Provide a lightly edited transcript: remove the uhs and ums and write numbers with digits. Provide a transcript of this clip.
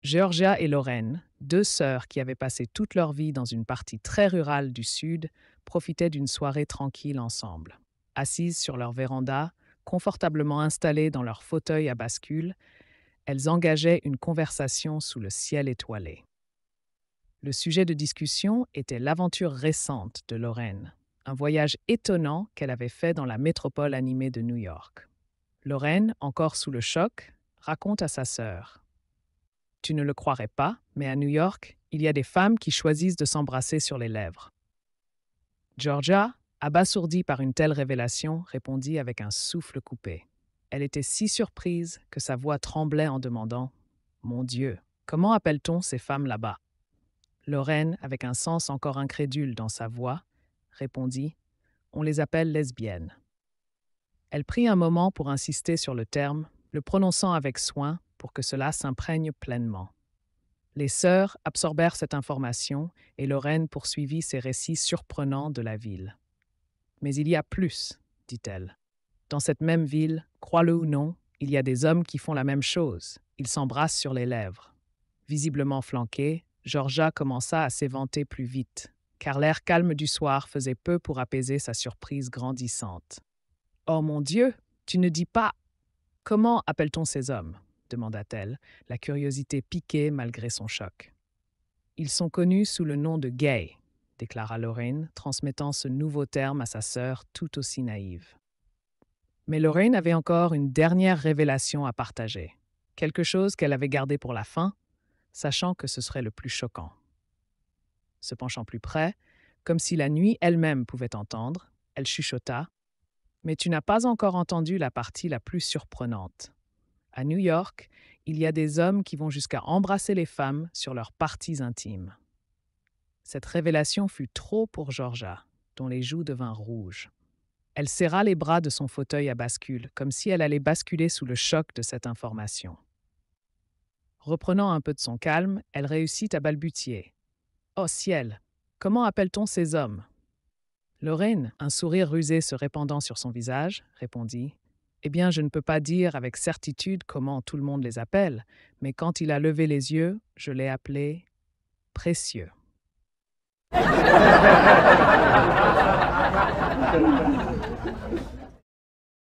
Georgia et Lorraine, deux sœurs qui avaient passé toute leur vie dans une partie très rurale du Sud, profitaient d'une soirée tranquille ensemble. Assises sur leur véranda, confortablement installées dans leur fauteuil à bascule, elles engageaient une conversation sous le ciel étoilé. Le sujet de discussion était l'aventure récente de Lorraine, un voyage étonnant qu'elle avait fait dans la métropole animée de New York. Lorraine, encore sous le choc, raconte à sa sœur: tu ne le croirais pas, mais à New York, il y a des femmes qui choisissent de s'embrasser sur les lèvres. Georgia, abasourdie par une telle révélation, répondit avec un souffle coupé. Elle était si surprise que sa voix tremblait en demandant: mon Dieu, comment appelle-t-on ces femmes là-bas? Lorraine, avec un sens encore incrédule dans sa voix, répondit: on les appelle lesbiennes. Elle prit un moment pour insister sur le terme, le prononçant avec soin pour que cela s'imprègne pleinement. Les sœurs absorbèrent cette information et Lorraine poursuivit ses récits surprenants de la ville. Mais il y a plus, dit-elle. Dans cette même ville, crois-le ou non, il y a des hommes qui font la même chose. Ils s'embrassent sur les lèvres. Visiblement flanquée, Georgia commença à s'éventer plus vite, car l'air calme du soir faisait peu pour apaiser sa surprise grandissante. « Oh mon Dieu, tu ne dis pas... Comment appelle-t-on ces hommes ?» demanda-t-elle, la curiosité piquée malgré son choc. « Ils sont connus sous le nom de gays », déclara Lorraine, transmettant ce nouveau terme à sa sœur tout aussi naïve. Mais Lorraine avait encore une dernière révélation à partager, quelque chose qu'elle avait gardé pour la fin, sachant que ce serait le plus choquant. Se penchant plus près, comme si la nuit elle-même pouvait entendre, elle chuchota: « Mais tu n'as pas encore entendu la partie la plus surprenante. À New York, il y a des hommes qui vont jusqu'à embrasser les femmes sur leurs parties intimes. » Cette révélation fut trop pour Georgia, dont les joues devinrent rouges. Elle serra les bras de son fauteuil à bascule, comme si elle allait basculer sous le choc de cette information. Reprenant un peu de son calme, elle réussit à balbutier: « Oh ciel, comment appelle-t-on ces hommes ?» Lorraine, un sourire rusé se répandant sur son visage, répondit: « Eh bien, je ne peux pas dire avec certitude comment tout le monde les appelle, mais quand il a levé les yeux, je l'ai appelé précieux. »